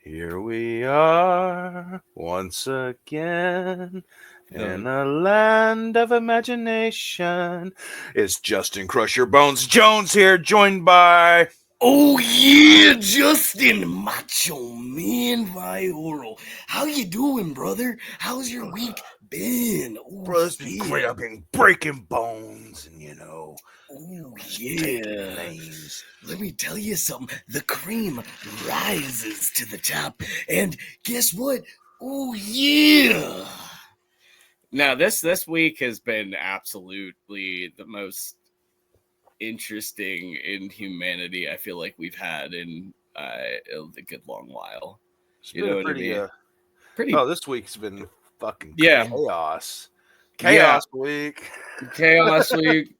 Here we are once again in a land of imagination. It's Justin Crush Your Bones Jones here, joined by. Oh yeah, Justin, Macho Man Vioro. How you doing, brother? How's your week been? Oh Bro, it's been great. yeah. I've been breaking bones and, Oh just taking yeah. names. Let me tell you something. The cream rises to the top. And guess what? Oh yeah. Now this week has been absolutely the most interesting in humanity I feel like we've had in a good long while. It's You been know a what I pretty, mean? Pretty, this week's been fucking yeah, chaos. yeah. Chaos week. Chaos week.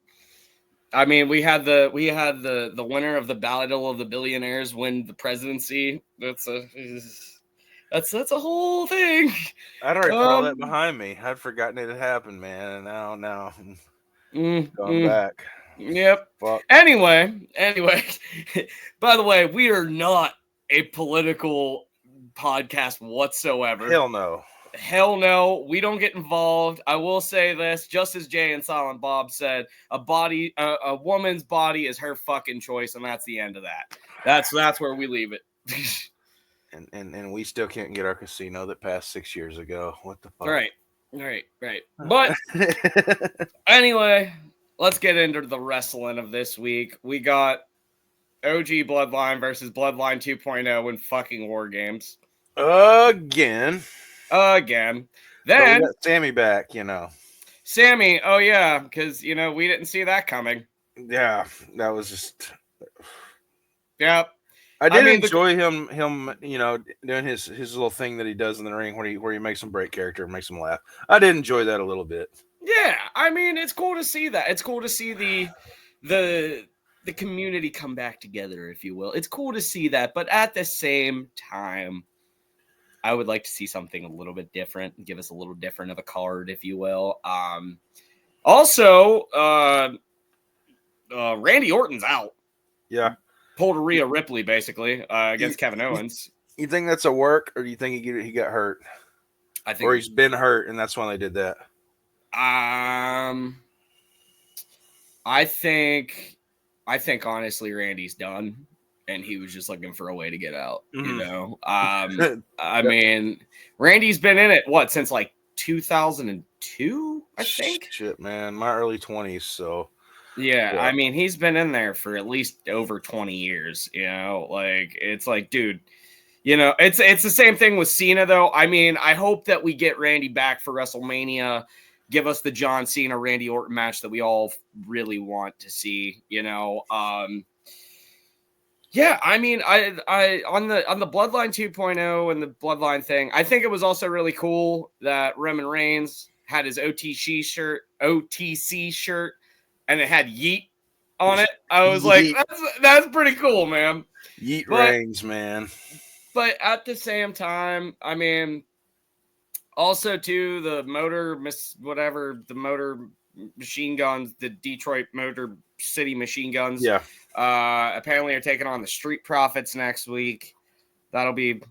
I mean, we had the winner of the Battle of the Billionaires win the presidency. That's a whole thing. I'd already put all that Um, behind me. I'd forgotten it had happened, man. And now, mm, going mm, back. yep. Fuck. Anyway. By the way, we are not a political podcast whatsoever. Hell no. Hell no, we don't get involved. I will say this, just as Jay and Silent Bob said, a woman's body is her fucking choice, and that's the end of that. That's where we leave it. And we still can't get our casino that passed 6 years ago. What the fuck? Right. But anyway, let's get into the wrestling of this week. We got OG Bloodline versus Bloodline 2.0 in fucking War Games. Again. Again. But we Then got Sammy back, Sammy, oh yeah, because we didn't see that coming. Yeah, that was just. Yep. I did mean, enjoy him, doing his little thing that he does in the ring where he makes him break character and makes him laugh. I did enjoy that a little bit. Yeah, I mean, it's cool to see that. It's cool to see the community come back together, if you will. It's cool to see that, but at the same time, I would like to see something a little bit different, give us a little different of a card, if you will. Also, Randy Orton's out. Yeah. Pulled a Rhea Ripley, basically, against Kevin Owens. You think that's a work, or do you think he got hurt? I think, or he's been hurt, and that's why they did that. I think honestly, Randy's done, and he was just looking for a way to get out. Mm-hmm. I mean, Randy's been in it since like 2002, I think. Shit, man, my early 20s. So yeah, I mean, he's been in there for at least over 20 years. It's like, dude. It's the same thing with Cena, though. I mean, I hope that we get Randy back for WrestleMania. Give us the John Cena Randy Orton match that we all really want to see. Yeah, I mean, I on the Bloodline 2.0 and the Bloodline thing, I think it was also really cool that Roman Reigns had his OTC shirt, and it had Yeet on it. I was like, that's pretty cool, man. Yeet Reigns, man. But at the same time, I mean, also too, the motor machine guns, the Detroit Motor City machine guns, apparently are taking on the Street Profits next week. That'll be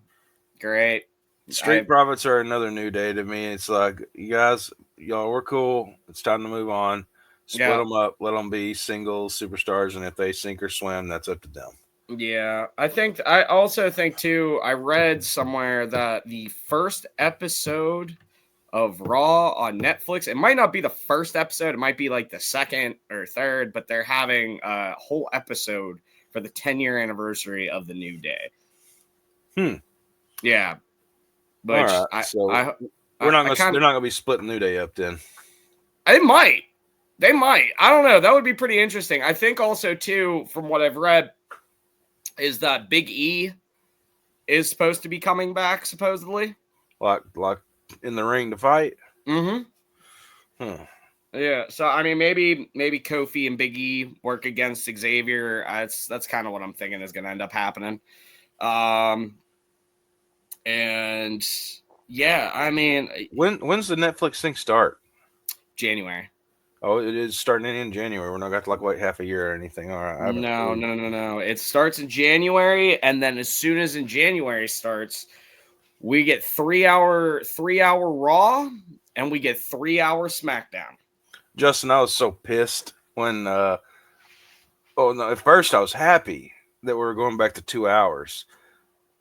great. Street Profits are another New Day to me. It's like, you guys, y'all, we're cool. It's time to move on. Split them up. Let them be singles superstars, and if they sink or swim, that's up to them. Yeah, I also think too, I read somewhere that the first episode of Raw on Netflix, it might not be the first episode, it might be like the second or third, but they're having a whole episode for the 10-year anniversary of the New Day. Yeah. Which they're not gonna be splitting New Day up then. They might. I don't know. That would be pretty interesting. I think also too, from what I've read, is that Big E is supposed to be coming back, supposedly. Like in the ring to fight? Mm-hmm. Yeah, so I mean, maybe Kofi and Big E work against Xavier. That's kind of what I'm thinking is going to end up happening. And yeah, I mean, when's the Netflix thing start? January. Oh, it is starting in January. We're not got to like wait half a year or anything. All right. I have a No, clue. no, no, no. It starts in January, and then as soon as in January starts, we get 3 hour Raw, and we get 3 hour SmackDown. Justin, I was so pissed when oh no, at first I was happy that we were going back to 2 hours.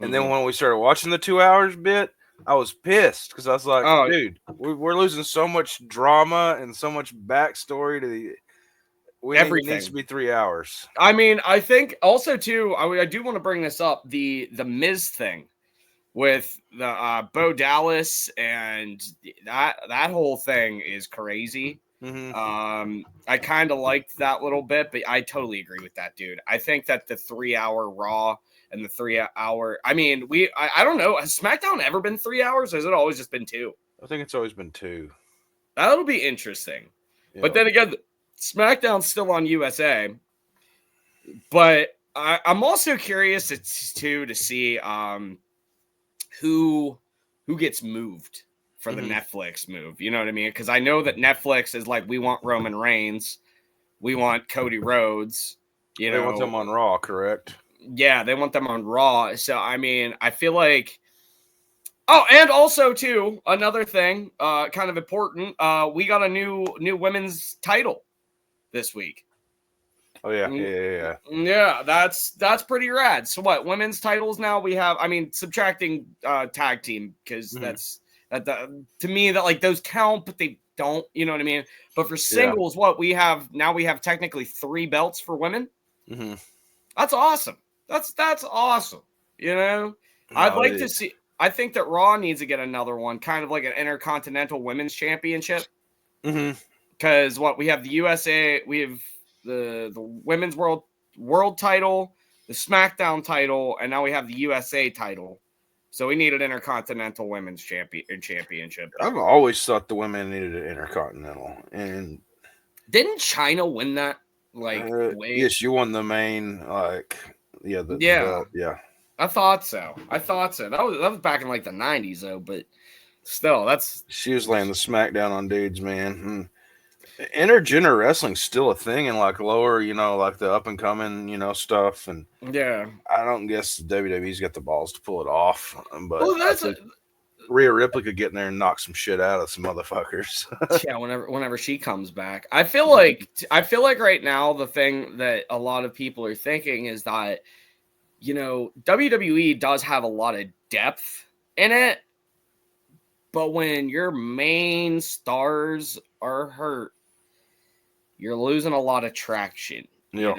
And then Mhm. when we started watching the 2 hours bit, I was pissed because I was like, Oh, dude, we're losing so much drama and so much backstory to the. It needs to everything. be 3 hours. I mean, I think also too. I do want to bring this up, the Miz thing with the Bo Dallas, and that whole thing is crazy. Hmm. I kind of liked that little bit, but I totally agree with that, dude. I think that the 3 hour Raw and the 3 hour, I mean, I don't know, has SmackDown ever been 3 hours, or has it always just been two? I think it's always been two. That'll be interesting. But Yeah. then again, SmackDown's still on USA, but I'm also curious to see who gets moved for the Hmm. Netflix move. You know what I mean? Because I know that Netflix is like, we want Roman Reigns, we want Cody Rhodes. You They want know, them on Raw, correct? yeah, they want them on Raw. So I mean, I feel like. Oh, and also too, another thing, kind of important. We got a new women's title this week. Oh yeah, Mm, yeah. Yeah, that's pretty rad. So what, women's titles now we have, I mean, subtracting tag team, because Hmm. to me, that like those count, but they don't, you know what I mean? But for Yeah. singles, what we have now, we have technically 3 belts for women. Hmm. That's awesome. That's awesome. You know, I'd No, it like to is. see. I think that Raw needs to get another one, kind of like an Intercontinental Women's Championship. Hmm. Because what we have, the USA, we have the Women's World title, the SmackDown title, and now we have the USA title. So we need an Intercontinental Women's Championship. I've always thought the women needed an intercontinental, and Didn't China win that? Like, way? yes, you won the main like yeah the Yeah, belt, yeah. I thought so. That was back in like the 90s though, but still, that's She was laying the smackdown on dudes, man. Intergender wrestling's still a thing in like lower, like the up and coming, stuff. And yeah. I don't guess WWE's got the balls to pull it off, but Well, I that's think Rhea Ripley could get in there and knock some shit out of some motherfuckers. yeah. Whenever she comes back, I feel like right now the thing that a lot of people are thinking is that, WWE does have a lot of depth in it, but when your main stars are hurt, you're losing a lot of traction. Yeah.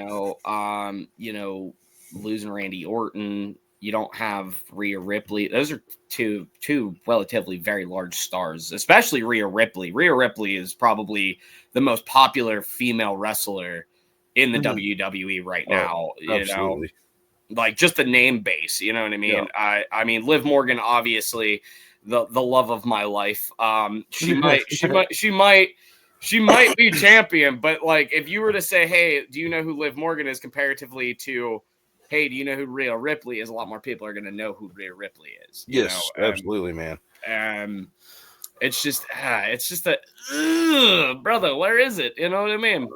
Losing Randy Orton. You don't have Rhea Ripley. Those are two relatively very large stars, especially Rhea Ripley. Rhea Ripley is probably the most popular female wrestler in the Mhm. WWE right Oh, now. absolutely. Like just the name base. You know what I Yeah. mean? I mean, Liv Morgan, obviously, the love of my life. She might be champion, but like if you were to say, hey, do you know who Liv Morgan is comparatively to, hey, do you know who Rhea Ripley is? A lot more people are going to know who Rhea Ripley is. Yes, absolutely, man. Um, it's just a ugh, brother. Where is it? You know what I mean?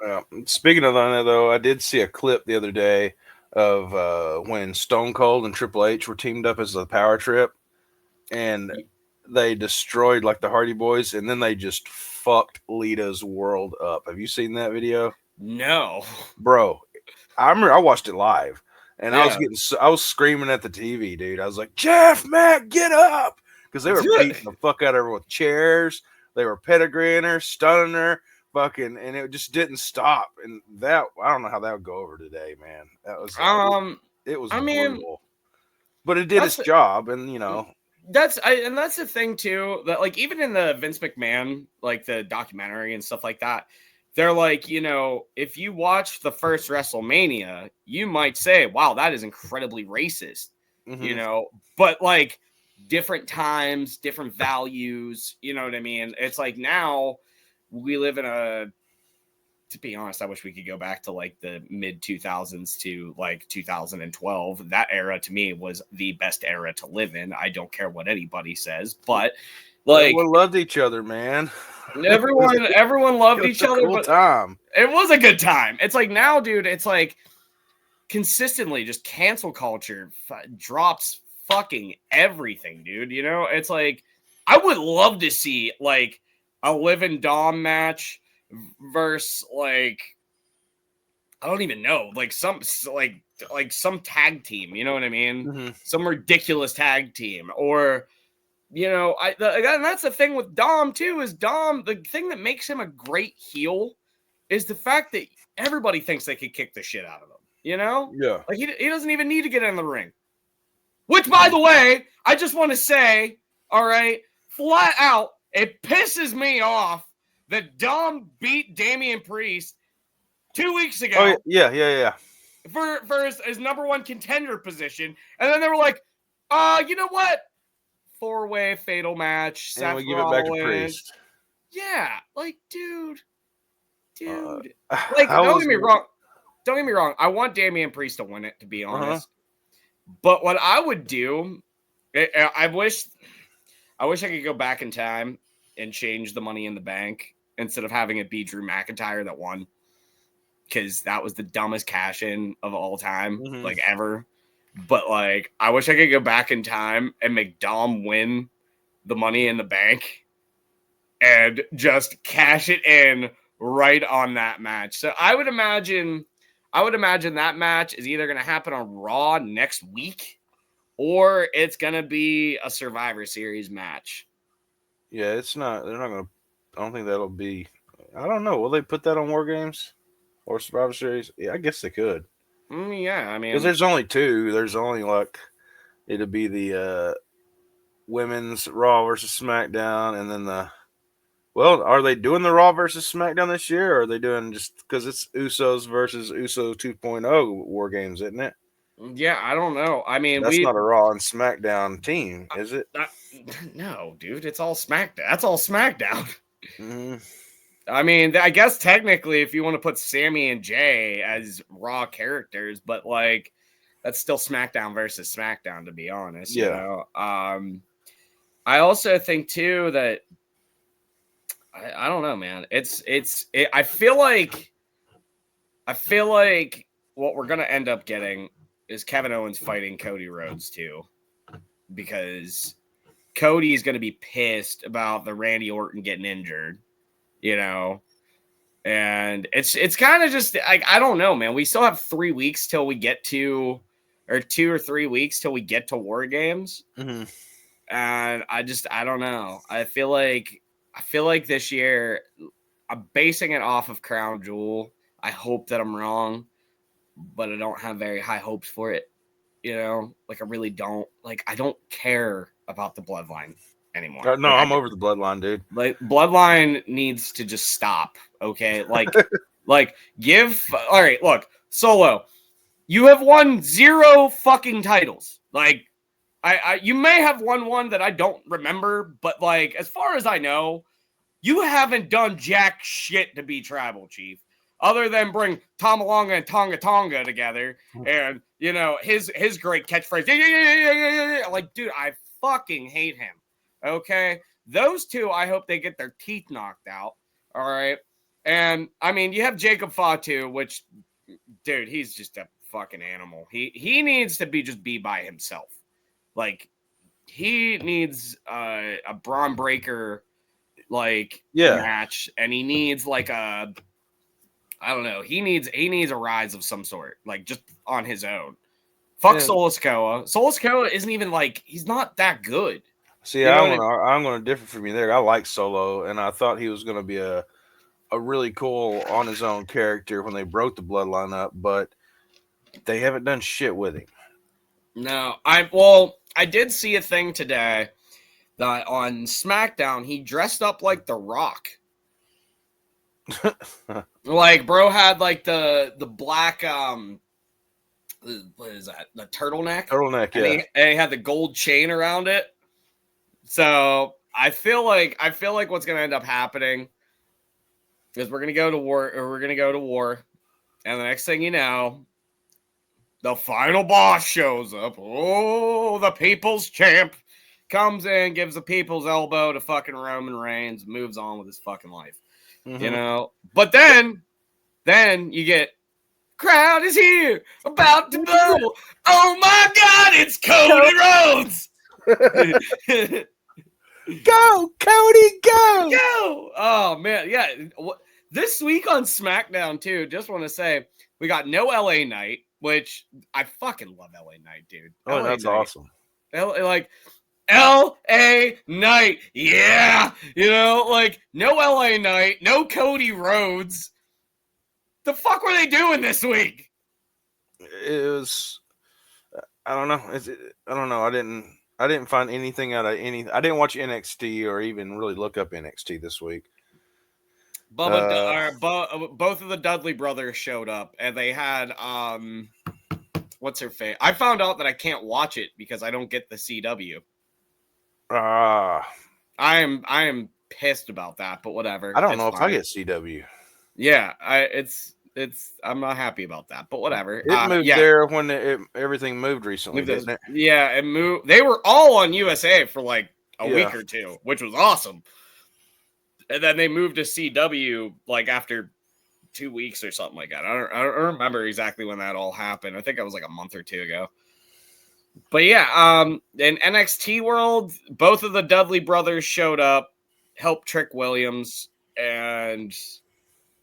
Speaking of that, though, I did see a clip the other day of when Stone Cold and Triple H were teamed up as the Power Trip, and they destroyed like the Hardy Boys, and then they just fucked Lita's world up. Have you seen that video, No. bro? I remember I watched it live, and Yeah. I was screaming at the TV, dude. I was like, Jeff, Matt, get up, because they were beating the fuck out of her with chairs. They were pedigreeing her, stunning her, fucking, and it just didn't stop. And that, I don't know how that would go over today, man. That was it was I mean, brutal, but it did its job, and that's the thing too, that like even in the Vince McMahon, like the documentary and stuff like that, they're like, if you watch the first WrestleMania, you might say, wow, that is incredibly racist, mhm. but like different times, different values, you know what I mean? It's like now we live to be honest, I wish we could go back to like the mid 2000s to like 2012. That era to me was the best era to live in. I don't care what anybody says, but Like everyone loved each other, man. everyone loved It was each a other, cool but time. it was a good time. It's like now, dude, it's like consistently just cancel culture drops fucking everything, dude. You know, it's like I would love to see like a Liv and Dom match versus like I don't even know, like some some tag team, you know what I mean? Mhm. Some ridiculous tag team, or you know, and that's the thing with Dom too. Is Dom the thing that makes him a great heel is the fact that everybody thinks they could kick the shit out of him. You know, Yeah. like he doesn't even need to get in the ring. Which, by the way, I just want to say, all right, flat out, it pisses me off that Dom beat Damian Priest 2 weeks ago. Oh yeah. For his number one contender position. And then they were like, you know what? 4-way fatal match. And Seth we give it back to Rollins. Priest. Yeah. Like, dude. I Like, don't was get me wrong. Don't get me wrong. I want Damian Priest to win it, to be honest. But what I would do, I wish I could go back in time and change the Money in the Bank instead of having it be Drew McIntyre that won. Because that was the dumbest cash in of all time, like ever. But like, I wish I could go back in time and make Dom win the Money in the Bank and just cash it in right on that match. So I would imagine that match is either going to happen on Raw next week or it's going to be a Survivor Series match. Yeah, it's not. They're not gonna. I don't think that'll be. I don't know. Will they put that on War Games or Survivor Series? Yeah, I guess they could. Yeah, I mean, Because there's only two. There's only like it'll be the women's Raw versus SmackDown, and then the. Well, are they doing the Raw versus SmackDown this year, or are they doing just because it's Usos versus Uso 2.0 War Games, isn't it? yeah, I don't know. I mean, That's not a Raw and SmackDown team, is it? No, dude, it's all SmackDown. That's all SmackDown. Mm-hmm. I mean, I guess technically, if you want to put Sammy and Jay as Raw characters, but like that's still SmackDown versus SmackDown, to be honest. Yeah. You know? I also think too that I don't know, man. I feel like what we're gonna end up getting is Kevin Owens fighting Cody Rhodes too, because Cody is gonna be pissed about the Randy Orton getting injured. You know, and it's kind of just like I don't know, man. We still have 3 weeks till we get to, or 2 or 3 weeks till we get to War Games, and I don't know. I feel like this year I'm basing it off of Crown Jewel. I hope that I'm wrong, but I don't have very high hopes for it. You know, like I really don't. Like I don't care about the Bloodline anymore. No, I'm over the Bloodline, dude. Like Bloodline needs to just stop. Okay, like give. All right, look, Solo, you have won 0 fucking titles. Like you may have won one that I don't remember, but like as far as I know, you haven't done jack shit to be Tribal Chief, other than bring Tomalonga and Tonga Tonga together, and you know his great catchphrase. Yeah. Like, dude, I fucking hate him. Okay, those two, I hope they get their teeth knocked out. All right, and I mean you have Jacob Fatu, which, dude, he's just a fucking animal. He needs to be by himself. Like he needs a Braun Breaker match, and he needs like a, I don't know, he needs a rise of some sort, like just on his own. Fuck Solo Sikoa. Solo Sikoa isn't even like, he's not that good. See, I'm gonna differ from you there. I like Solo, and I thought he was gonna be a really cool on his own character when they broke the Bloodline up, but they haven't done shit with him. No, I did see a thing today that on SmackDown he dressed up like The Rock. Like, bro had like the black what is that? The turtleneck. Turtleneck, and he had the gold chain around it. So I feel like what's gonna end up happening is we're gonna go to war, and the next thing you know, the final boss shows up. Oh, the people's champ comes in, gives the people's elbow to fucking Roman Reigns, moves on with his fucking life. Mhm. You know, but then you get crowd is here, about to blow. Oh my God, it's Cody Rhodes. Go, Cody, go! Go! Oh man, yeah. This week on SmackDown too. Just want to say we got no LA Knight, which I fucking love LA Knight, dude. Oh, LA that's Knight. awesome. Like LA Knight, yeah. You know, like no LA Knight, no Cody Rhodes. The fuck were they doing this week? It was, I don't know. I don't know. I didn't find anything out of any. I didn't watch NXT or even really look up NXT this week. Both of the Dudley brothers showed up, and they had what's her face? I found out that I can't watch it because I don't get the CW. I am pissed about that, but whatever. I don't know if I get CW. Yeah, I'm not happy about that, but whatever. It moved there when everything moved recently, didn't it? Yeah, it moved. They were all on USA for like a week or two, which was awesome. And then they moved to CW like after 2 weeks or something like that. I don't remember exactly when that all happened. I think it was like a month or two ago. But yeah, in NXT world, both of the Dudley brothers showed up, helped Trick Williams, and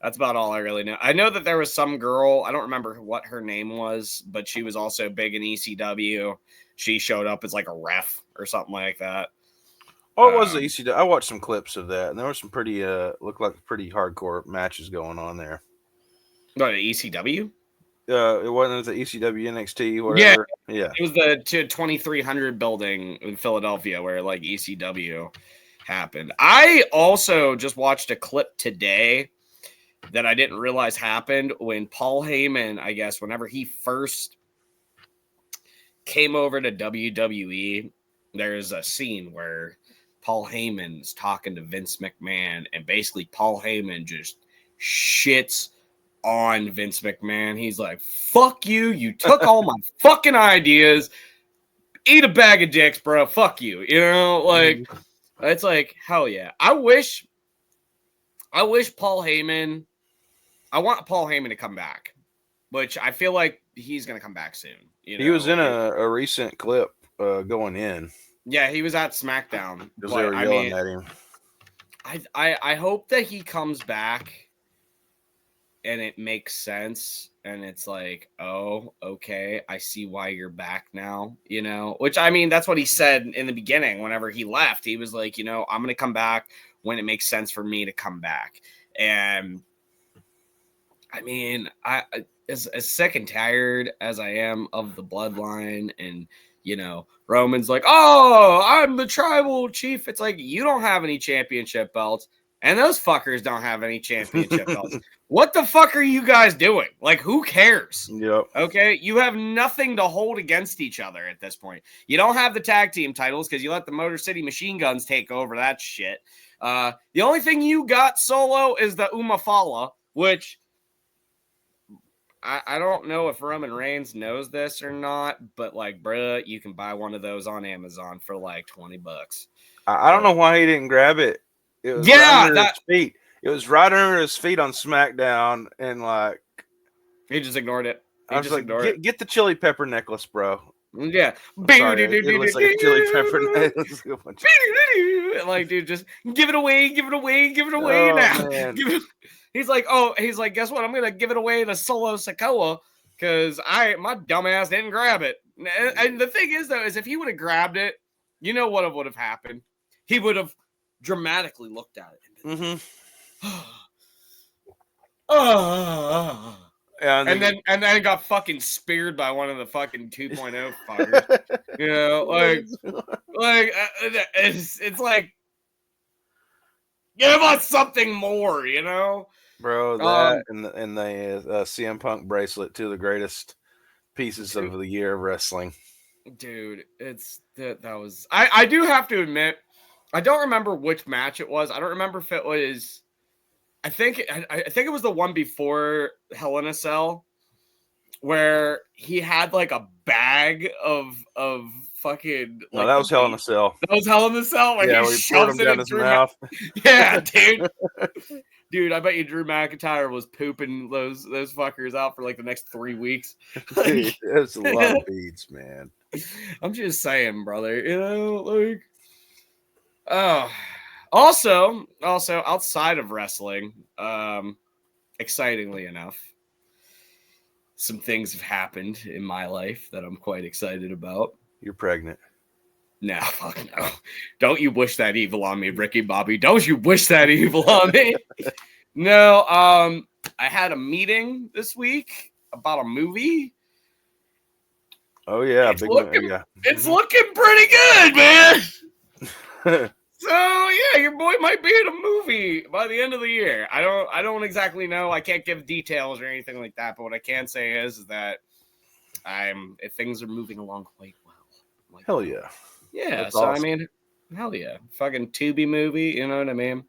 that's about all I really know. I know that there was some girl, I don't remember what her name was, but she was also big in ECW. She showed up as like a ref or something like that. Oh, it was the ECW. I watched some clips of that, and there were some pretty, looked like pretty hardcore matches going on there. What, ECW? It wasn't the ECW, NXT, whatever. Yeah. It was the 2300 building in Philadelphia where like ECW happened. I also just watched a clip today that I didn't realize happened when Paul Heyman, I guess, whenever he first came over to WWE, there's a scene where Paul Heyman's talking to Vince McMahon, and basically Paul Heyman just shits on Vince McMahon. He's like, fuck you. You took all my fucking ideas. Eat a bag of dicks, bro. Fuck you. You know, like, it's like, hell yeah. I wish Paul Heyman, I want Paul Heyman to come back, which I feel like he's going to come back soon. You know? He was in a recent clip going in. Yeah, he was at SmackDown. Because they were yelling at him. I hope that he comes back and it makes sense. And it's like, oh, okay, I see why you're back now, you know? Which, I mean, that's what he said in the beginning whenever he left. He was like, you know, I'm going to come back when it makes sense for me to come back. And, I mean, I as sick and tired as I am of the bloodline and, you know, Roman's like, oh, I'm the tribal chief. It's like, you don't have any championship belts, and those fuckers don't have any championship belts. What the fuck are you guys doing? Like, who cares? Yep. Okay, you have nothing to hold against each other at this point. You don't have the tag team titles because you let the Motor City Machine Guns take over that shit. The only thing you got solo is the Umafala, which I don't know if Roman Reigns knows this or not, but like, bruh, you can buy one of those on Amazon for like $20. I don't know why he didn't grab it. It was right under his feet. It was right under his feet on SmackDown, and like he just ignored it. I was like, get the chili pepper necklace, bro. Yeah. Sorry, it looks like a chili pepper necklace. Like, dude, just give it away now. He's like, guess what? I'm gonna give it away to Solo Sikoa because my dumbass didn't grab it. And the thing is, though, is if he would have grabbed it, you know what would have happened? He would have dramatically looked at it and been, and then got fucking speared by one of the fucking 2.0 fuckers. You know, like it's like, give us something more, you know, bro. That and the CM Punk bracelet, two of the greatest pieces of the year of wrestling. Dude, it's that was. I do have to admit, I don't remember which match it was. I don't remember if it was. I think it was the one before Hell in a Cell, where he had like a bag of fucking No, like that the was Hell in a beat. Cell. That was Hell in the Cell when Yeah, he where he poured shoves him it down in his Drew mouth. Yeah, dude. Dude, I bet you Drew McIntyre was pooping those fuckers out for like the next 3 weeks. Dude, that's a lot of beats, man. I'm just saying, brother. You know, like, oh. Also, outside of wrestling, excitingly enough, some things have happened in my life that I'm quite excited about. You're pregnant. No, fuck no. Don't you wish that evil on me, Ricky Bobby. Don't you wish that evil on me. No, I had a meeting this week about a movie. Oh yeah, It's looking pretty good, man. So yeah, your boy might be in a movie by the end of the year. I don't exactly know. I can't give details or anything like that. But what I can say is that if things are moving along quite well. Hell yeah. Yeah. That's so awesome. I mean, hell yeah, fucking Tubi movie. You know what I mean?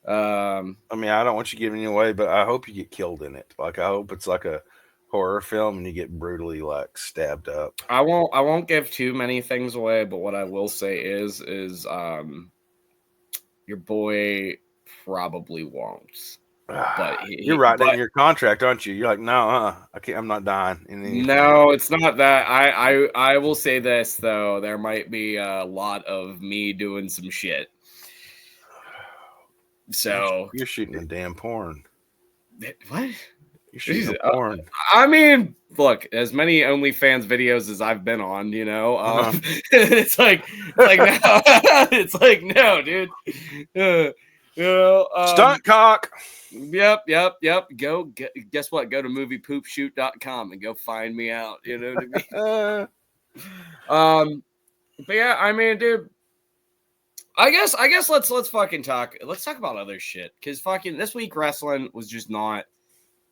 I mean, I don't want you giving it away, but I hope you get killed in it. Like, I hope it's like a horror film and you get brutally like stabbed up. I won't give too many things away, but what I will say is your boy probably won't. But you're writing in your contract, aren't you? You're like, no, I can't. I'm not dying. No, it's not that. I will say this though. There might be a lot of me doing some shit. So you're shooting a damn porn. What? You're shooting a porn. I mean, look, as many OnlyFans videos as I've been on, you know, it's like no, it's like no, dude. You know, stunt cock. Yep. Guess what? Go to moviepoopshoot.com and go find me out. You know what I mean? But yeah, I mean, dude, I guess let's fucking talk. Let's talk about other shit. Cause fucking this week wrestling was just not.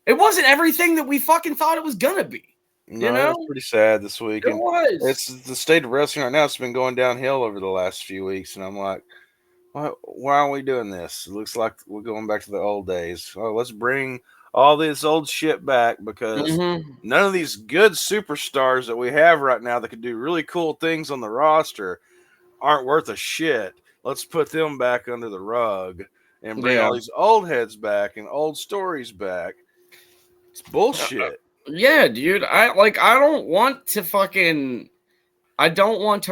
It wasn't everything that we fucking thought it was gonna be. No, you know, it's pretty sad this week. It was. It's the state of wrestling right now. It's been going downhill over the last few weeks, and I'm like, why are we doing this? It looks like we're going back to the old days. Oh, let's bring all this old shit back because none of these good superstars that we have right now that could do really cool things on the roster aren't worth a shit. Let's put them back under the rug and bring all these old heads back and old stories back. It's bullshit. Yeah, dude. I don't want to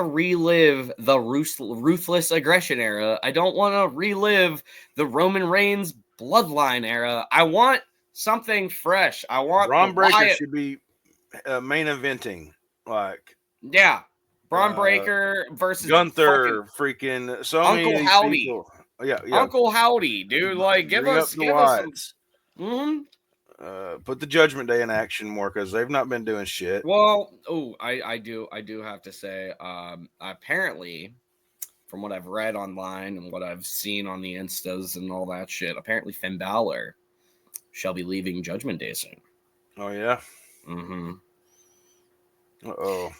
relive the ruthless aggression era. I don't want to relive the Roman Reigns bloodline era. I want something fresh. I want Braun Breaker should be main eventing. Like, yeah, Braun Breaker versus Gunther, freaking so Uncle many Howdy. People. Yeah, Uncle Howdy, dude. Like, give us some. Put the Judgment Day in action more because they've not been doing shit. Well, I do have to say, apparently, from what I've read online and what I've seen on the Instas and all that shit, apparently Finn Balor shall be leaving Judgment Day soon. Oh yeah. Uh-oh.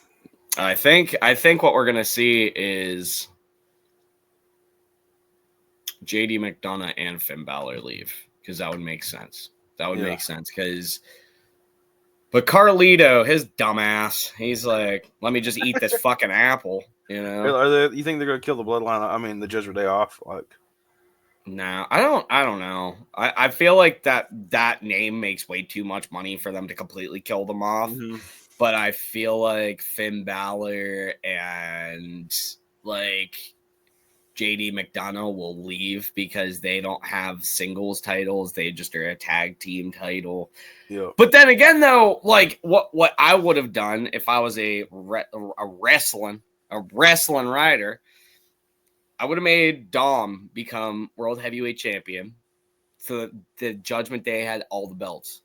I think what we're gonna see is JD McDonough and Finn Balor leave because that would make sense. That would make sense but Carlito, his dumbass, he's like, let me just eat this fucking apple, you know? You think they're going to kill the bloodline? I mean, the Judgment Day off? Like, no, I don't know. I feel like that name makes way too much money for them to completely kill them off. But I feel like Finn Balor and like JD McDonough will leave because they don't have singles titles. They just are a tag team title. Yeah. But then again, though, like what I would have done if I was a wrestling writer, I would have made Dom become World Heavyweight Champion so that the Judgment Day had all the belts,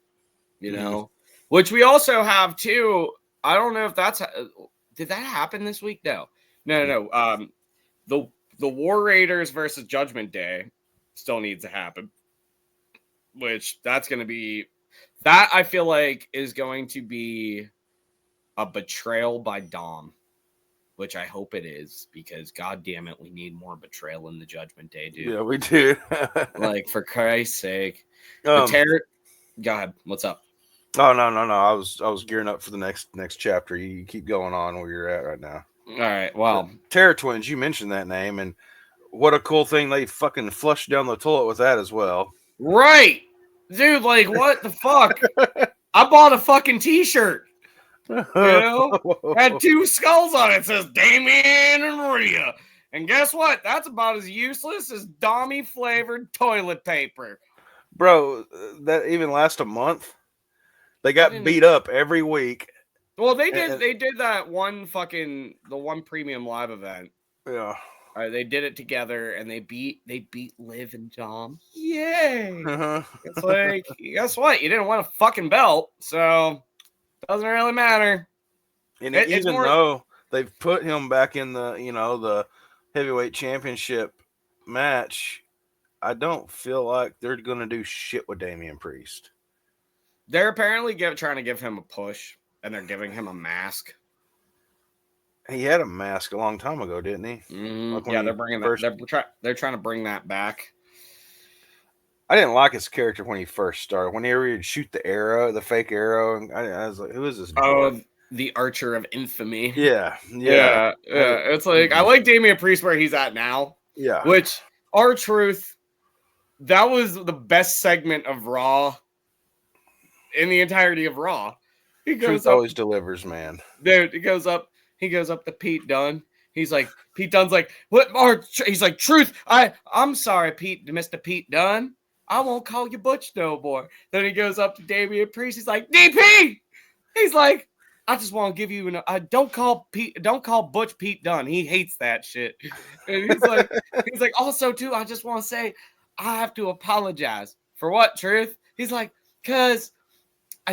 you know, which we also have too. I don't know if did that happen this week? No. The War Raiders versus Judgment Day still needs to happen, which that's going to be that I feel like is going to be a betrayal by Dom, which I hope it is because God damn it, we need more betrayal in the Judgment Day, dude. Yeah, we do. Like, for Christ's sake. Go ahead. What's up? Oh no. I was gearing up for the next chapter. You keep going on where you're at right now. All right. Well, Terror Twins, you mentioned that name, and what a cool thing they fucking flushed down the toilet with that as well. right, dude. Like, what the fuck? I bought a fucking T-shirt. You know, had 2 skulls on it. It says Damien and Rhea. And guess what? That's about as useless as Dommy flavored toilet paper. Bro, that even last a month. They I got didn't- beat up every week. Well, they did. And- They did that one the one premium live event. Yeah. They did it together, and they beat Liv and Dom. Yay! It's like, guess what? You didn't win a fucking belt, so doesn't really matter. And It's even more- though they've put him back in the, the heavyweight championship match, I don't feel like they're going to do shit with Damian Priest. They're apparently trying to give him a push, and they're giving him a mask. He had a mask a long time ago, didn't he? Like when Yeah, he they're bringing first- that. They're trying to bring that back. I didn't like his character when he first started. Whenever he'd shoot the arrow, the fake arrow, and I was like, "Who is this?" Oh, the Archer of Infamy. yeah. It's like, I like Damian Priest where he's at now. Yeah. Which, R-Truth, that was the best segment of Raw in the entirety of Raw. He goes Truth up, always delivers, man. dude. He goes up to Pete Dunne. He's like, Pete Dunne's like, what? He's like, Truth. I'm sorry, Mr. Pete Dunne. I won't call you Butch no more. Then he goes up to Damian Priest. He's like, DP. He's like, I just want to give you don't call Butch Pete Dunne. He hates that shit. And he's like, also too, I just want to say, I have to apologize for what, Truth? He's like, cause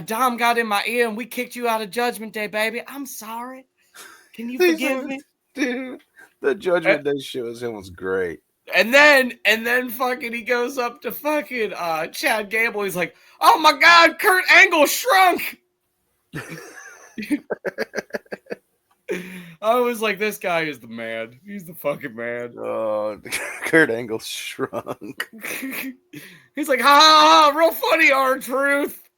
Dom got in my ear and we kicked you out of Judgment Day, baby. I'm sorry. Can you forgive me? Dude, the Judgment Day show was great. And then fucking he goes up to fucking Chad Gable. He's like, oh my God, Kurt Angle shrunk. I was like, this guy is the man. He's the fucking man. Oh, Kurt Angle shrunk. He's like, ha, real funny, R-Truth.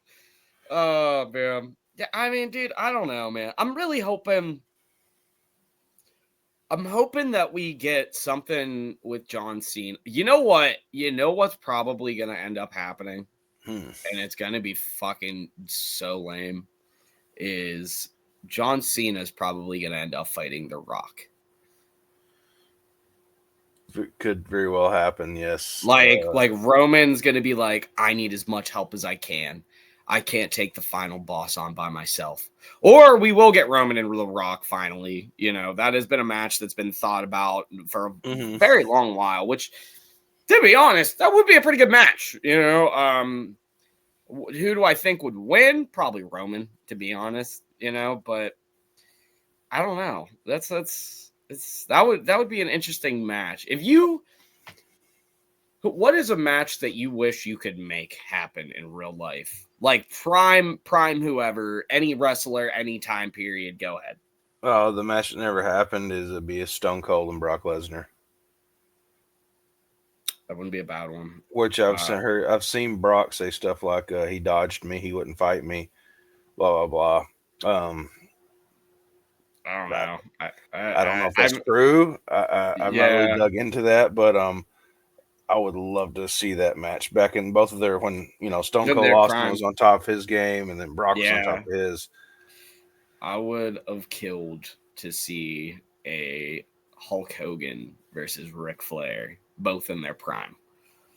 Oh, man. Yeah, I mean, dude, I don't know, man. I'm hoping that we get something with John Cena. You know what? You know what's probably going to end up happening? And it's going to be fucking so lame. Is John Cena's probably going to end up fighting The Rock. It could very well happen, yes. Like Roman's going to be like, I need as much help as I can. I can't take the final boss on by myself. Or we will get Roman and The Rock finally. You know, that has been a match that's been thought about for a very long while, which, to be honest, that would be a pretty good match. You know, who do I think would win? Probably Roman, to be honest, you know, but I don't know. That would be an interesting match. What is a match that you wish you could make happen in real life? Like prime whoever, any wrestler, any time period, go ahead. Oh, the match that never happened is it'd be a Stone Cold and Brock Lesnar. That wouldn't be a bad one. Which I've seen Brock say stuff like he dodged me, he wouldn't fight me, blah blah blah. I don't know. I don't know if that's true. I've not really dug into that, but I would love to see that match back in both of their when Stone Cold Austin was on top of his game and then Brock was on top of his. I would have killed to see a Hulk Hogan versus Ric Flair, both in their prime.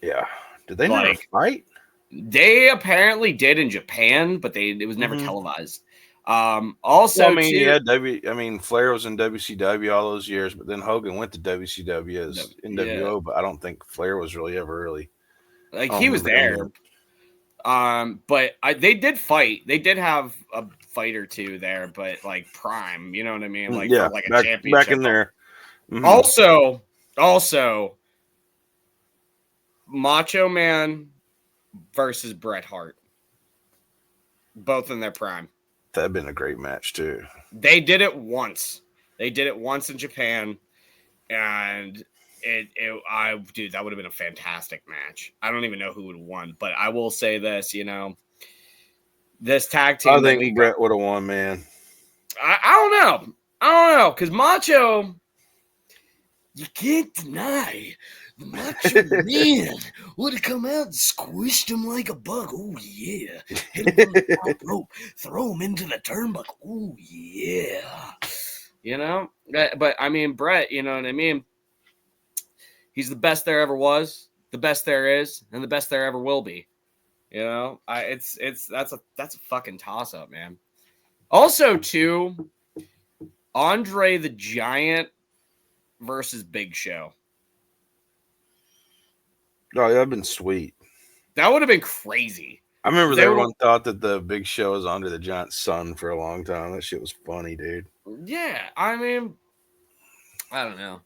Yeah. Did they never fight? They apparently did in Japan, but it was never televised. Also, Flair was in WCW all those years, but then Hogan went to WCW as NWO, but I don't think Flair was really ever he was there. But they did fight. They did have a fight or two there, but like prime, you know what I mean? Like for like a championship back in there. Mm-hmm. Also, Macho Man versus Bret Hart, both in their prime. That'd been a great match too. They did it once. In Japan, and dude, that would have been a fantastic match. I don't even know who would have won, but I will say this, this tag team. I think Bret would have won, man. I don't know. I don't know, because Macho, you can't deny the Macho Man would have come out and squished him like a bug. Oh, yeah. Hit him from the top rope, throw him into the turnbuckle. Oh, yeah. You know? But, I mean, Brett, you know what I mean? He's the best there ever was, the best there is, and the best there ever will be. You know? That's a fucking toss-up, man. Also, too, Andre the Giant versus Big Show. Oh, that'd been sweet. That would have been crazy. I remember They everyone thought that the Big Show was Andre the Giant's son for a long time. That shit was funny, dude. Yeah, I mean, I don't know.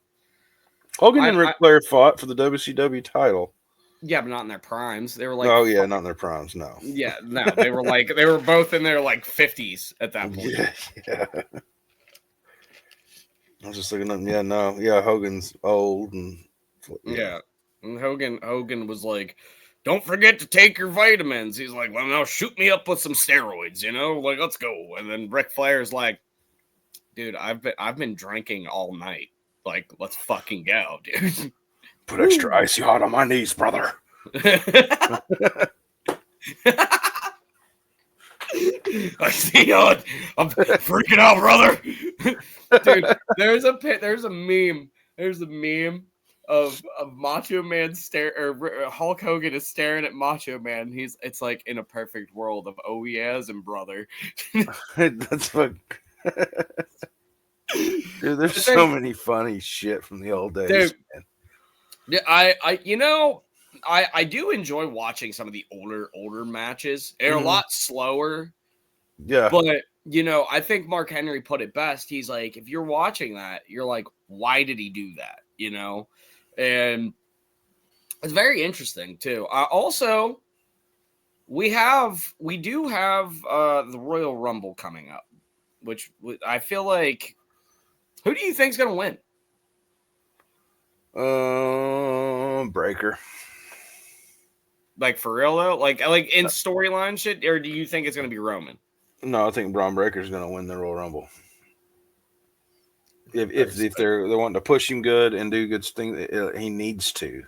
Hogan and Ric Flair fought for the WCW title. Yeah, but not in their primes. They were like, oh yeah, not in their primes. No. Yeah, no, they were like they were both in their like 50s at that point. Yeah. I was just looking up. Yeah, no, yeah, Hogan's old and yeah. And Hogan was like, "Don't forget to take your vitamins." He's like, "Well, now shoot me up with some steroids, you know, like let's go." And then Ric Flair's like, "Dude, I've been drinking all night. Like, let's fucking go, dude." Put extra icy hot on my knees, brother. I see you. I'm freaking out, brother. Dude, there's a meme. There's a meme of Macho Man or Hulk Hogan is staring at Macho Man. It's like in a perfect world of oh yes and brother. That's what. Dude, there's so many funny shit from the old days. Dude, man. Yeah, I do enjoy watching some of the older matches. They're a lot slower. Yeah. But, you know, I think Mark Henry put it best. He's like, if you're watching that, you're like, why did he do that? You know? And it's very interesting, too. Also, we do have the Royal Rumble coming up, which I feel like, who do you think's going to win? Breaker. Like for real though? Like in storyline shit, or do you think it's gonna be Roman? No, I think Braun Breaker's gonna win the Royal Rumble. If they're wanting to push him good and do good things, he needs to.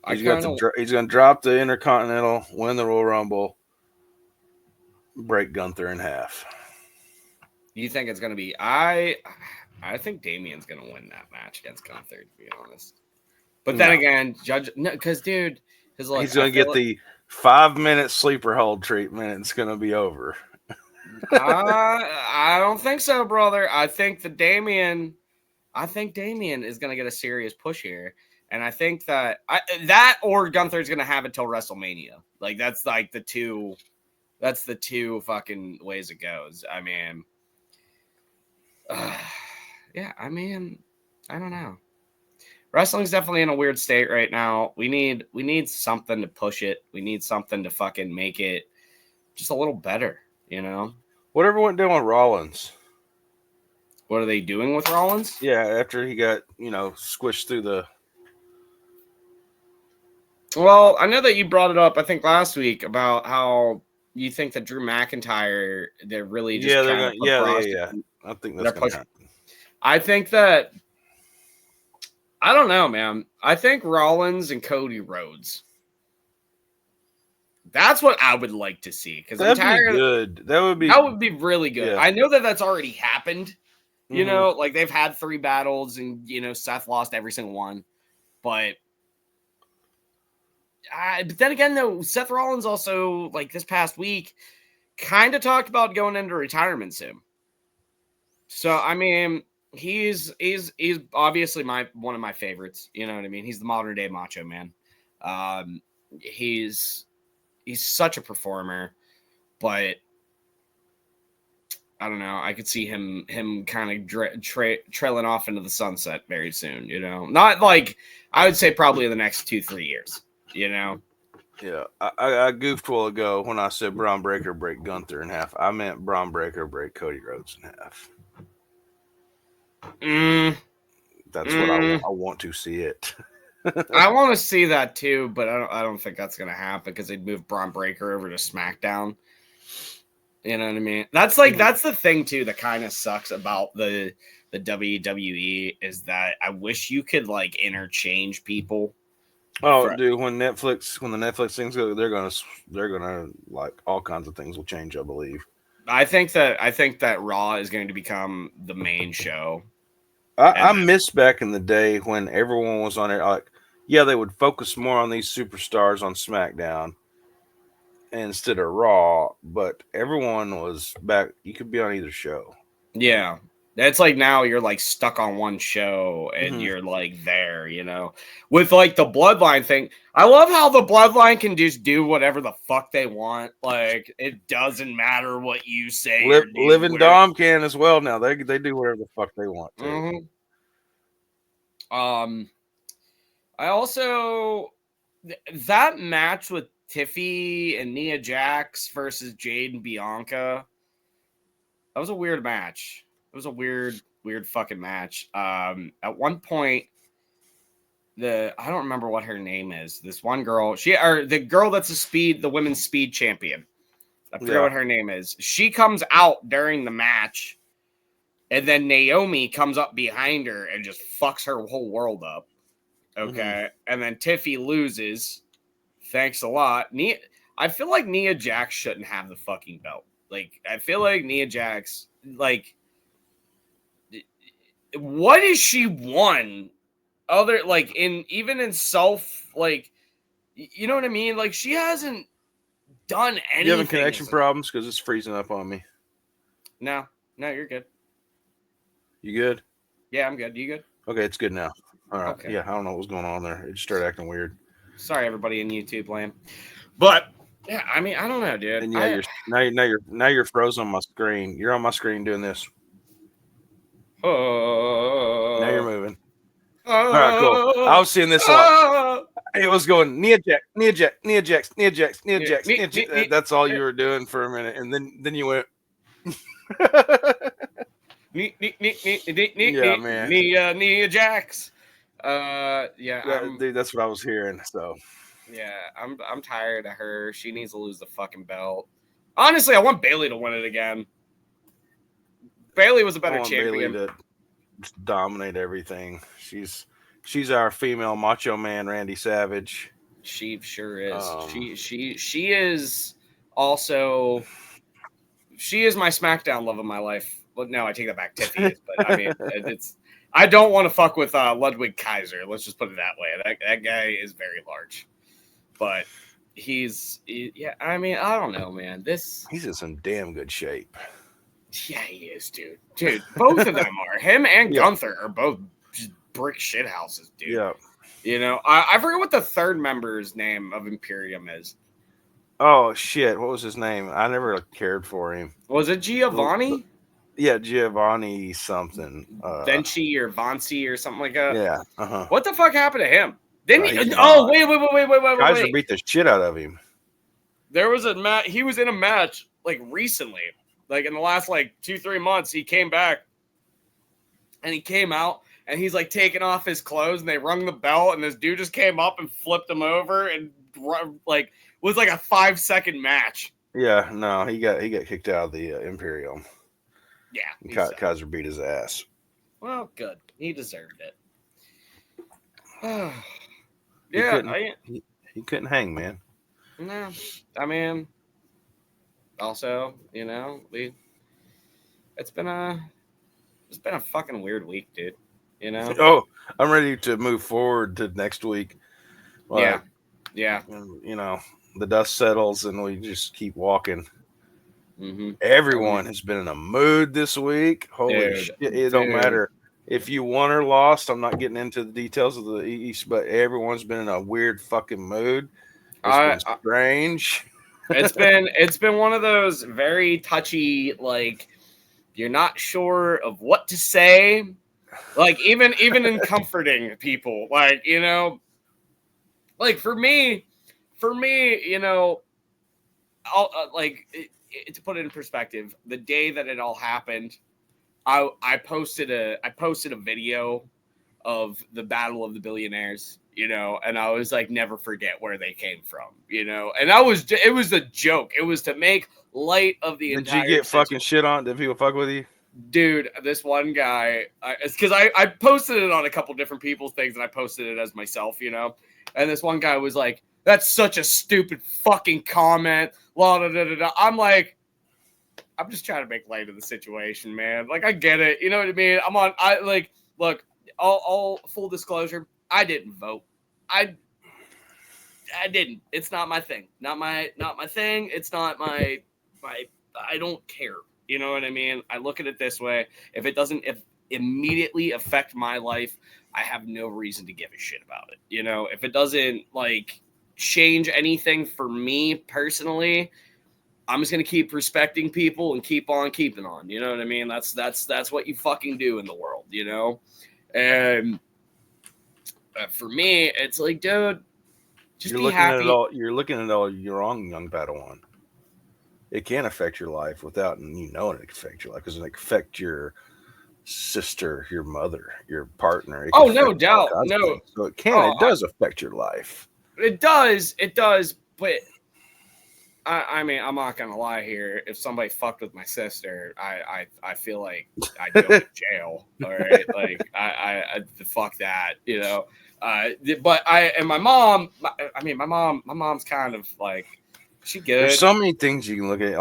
He's gonna drop the Intercontinental, win the Royal Rumble, break Gunther in half. You think it's gonna be? I think Damien's gonna win that match against Gunther, to be honest. But then again, because dude, he's gonna get the 5-minute sleeper hold treatment. And it's gonna be over. I don't think so, brother. I think Damien is gonna get a serious push here, and I think that or Gunther's gonna have it till WrestleMania. Like that's like the two. That's the two fucking ways it goes. I mean. Yeah, I mean, I don't know. Wrestling's definitely in a weird state right now. We need something to push it. We need something to fucking make it just a little better, you know? Whatever went down with Rollins. What are they doing with Rollins? Yeah, after he got, squished through the... Well, I know that you brought it up, I think, last week about how you think that Drew McIntyre, they're really just yeah. I think that's going to happen. I think that I don't know, man. I think Rollins and Cody Rhodes. That's what I would like to see because that'd be good. That would be really good. Yeah. I know that that's already happened. You know, like they've had 3 battles and Seth lost every single one. But then again, though, Seth Rollins also like this past week kind of talked about going into retirement soon. So I mean. He's obviously one of my favorites. You know what I mean? He's the modern day Macho Man. He's such a performer, but I don't know. I could see him kind of trailing off into the sunset very soon. You know, not like I would say probably in the next 2-3 years. You know. Yeah, I goofed a while ago when I said Braun Breaker break Gunther in half. I meant Braun Breaker break Cody Rhodes in half. That's what I want to see it. I want to see that too, but I don't think that's gonna happen because they'd move Braun Breaker over to SmackDown. You know what I mean? That's like that's the thing too that kind of sucks about the WWE is that I wish you could like interchange people. Oh, dude, when the Netflix things go, they're gonna like all kinds of things will change, I believe. I think that Raw is going to become the main show. I miss back in the day when everyone was on it. Like, yeah, they would focus more on these superstars on SmackDown instead of Raw, but everyone was back. You could be on either show. Yeah. That's like now you're like stuck on one show and Mhm. you're like there, you know. With like the bloodline thing, I love how the bloodline can just do whatever the fuck they want. Like it doesn't matter what you say or do. Living Dom can as well now. They do whatever the fuck they want to. I also that match with Tiffy and Nia Jax versus Jade and Bianca. That was a weird match. It was a weird fucking match. At one point, I don't remember what her name is. This one girl, the girl that's the women's speed champion. I forget what her name is. She comes out during the match, and then Naomi comes up behind her and just fucks her whole world up. Okay, and then Tiffy loses. Thanks a lot. I feel like Nia Jax shouldn't have the fucking belt. Like, I feel like Nia Jax, like, what has she won? Other, like, even in self, like, you know what I mean? Like, she hasn't done anything. You having connection problems? Because it's freezing up on me. No, you're good. You good? Yeah, I'm good. You good? Okay, it's good now. All right. Okay. Yeah, I don't know what's going on there. It just started acting weird. Sorry, everybody in YouTube land. But yeah, I mean, I don't know, dude. And yeah, you're frozen on my screen. You're on my screen doing this. Now you're moving. All right, cool. I was seeing this a lot. It was going Nia Jax. That's all you were doing for a minute, and then you went. Yeah, man. Nia Jax. Dude, that's what I was hearing. So yeah, I'm tired of her. She needs to lose the fucking belt. Honestly, I want Bayley to win it again. Bayley was a better champion. Bayley to dominate everything. She's our female macho man, Randy Savage. She sure is. She is also. She is my SmackDown love of my life. Well, no, I take that back. Tiffy is, but I mean, I don't want to fuck with Ludwig Kaiser. Let's just put it that way. That guy is very large, but yeah. I mean, I don't know, man. He's in some damn good shape. Yeah, he is, dude. Dude, both of them are. Him and Gunther are both just brick shit houses, dude. Yeah. You know, I forget what the third member's name of Imperium is. Oh shit! What was his name? I never cared for him. Was it Giovanni? Yeah, Giovanni something. Vinci or Vanci or something like that. Yeah. What the fuck happened to him? Didn't he? Oh wait! Kaiser beat the shit out of him. There was a match. He was in a match like recently, like in the last like 2-3 months. He came back, and he came out, and he's like taking off his clothes, and they rung the bell, and this dude just came up and flipped him over, and like. Was like a 5-second match. Yeah, no, he got kicked out of the Imperium. Yeah, Kaiser beat his ass. Well, good. He deserved it. He couldn't hang, man. No, I mean, also, you know, it's been a fucking weird week, dude. You know. Oh, I'm ready to move forward to next week. Like, yeah. You know. The dust settles and we just keep walking. Mm-hmm. Everyone has been in a mood this week. Holy shit. It don't matter if you won or lost. I'm not getting into the details of the East, but everyone's been in a weird fucking mood. It's been strange. It's been one of those very touchy, like you're not sure of what to say. Like even in comforting people, like, you know, like for me, you know, I'll to put it in perspective, the day that it all happened, I posted a video of the Battle of the Billionaires, you know, and I was like, never forget where they came from, you know, and it was a joke. It was to make light of the Did entire you get fucking situation. shit on? Did people fuck with you? Dude, this one guy, it's because I posted it on a couple different people's things, and I posted it as myself, you know, and this one guy was like, that's such a stupid fucking comment. La, da, da, da, da. I'm like, I'm just trying to make light of the situation, man. Like, I get it. You know what I mean? Look, all full disclosure, I didn't vote. I didn't. It's not my thing. Not my thing. It's not my I don't care. You know what I mean? I look at it this way. If it doesn't immediately affect my life, I have no reason to give a shit about it. You know, if it doesn't like change anything for me personally, I'm just gonna keep respecting people and keep on keeping on. You know what I mean? That's what you fucking do in the world, you know. And for me, it's like, dude, just You're be looking happy. at it all. You're looking at it all. You're wrong, young Padawan. It can affect your life without you knowing it can affect your life because it can affect your sister, your mother, your partner. It can Oh, no affect all doubt. kinds of No. things. So it can. Oh, It does affect your life. It does. But I mean, I'm not gonna lie here. If somebody fucked with my sister, I feel like I'd go to jail. All right, like I fuck that, you know. But my mom. I mean, my mom's kind of like, she good. There's so many things you can look at,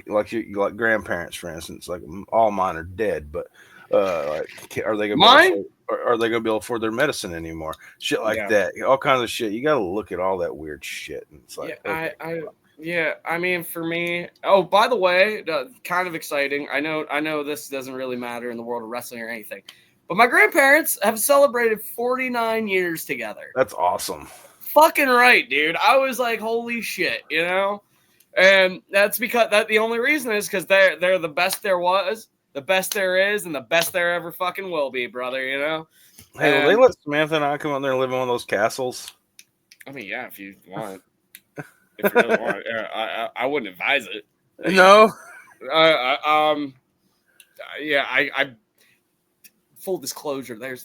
like grandparents, for instance. Like all mine are dead, but like, are they gonna are they gonna be able to afford their medicine anymore? Shit like that, all kinds of shit. You got to look at all that weird shit, and it's like, I mean, for me. Oh, by the way, kind of exciting. I know this doesn't really matter in the world of wrestling or anything, but my grandparents have celebrated 49 years together. That's awesome. Fucking right, dude. I was like, holy shit, you know? And that's because the only reason is because they're the best there was, the best there is, and the best there ever fucking will be, brother, you know? Hey, will they let Samantha and I come out there and live in one of those castles? I mean, yeah, if you want. If you really want, I wouldn't advise it. No. I full disclosure, there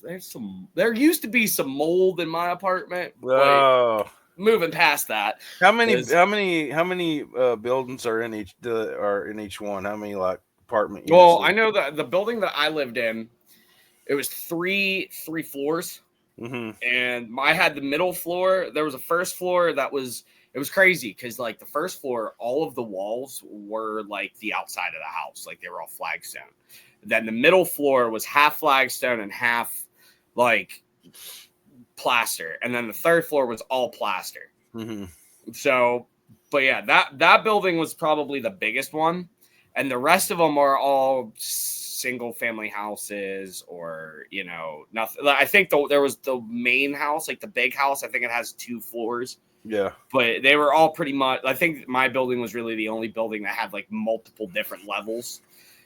used to be some mold in my apartment. Oh. Moving past that. How many buildings are in each one? How many like apartment units? Well, I know that the building that I lived in, it was three floors. Mm-hmm. And I had the middle floor. There was a first floor that was, it was crazy because like the first floor, all of the walls were like the outside of the house, like they were all flagstone. Then the middle floor was half flagstone and half like plaster, and then the third floor was all plaster. Mm-hmm. So, but yeah, that building was probably the biggest one, and the rest of them are all single family houses, or you know, nothing. I think there was the main house, like the big house. I think it has 2 floors. Yeah, but they were all pretty much. I think my building was really the only building that had like multiple different levels.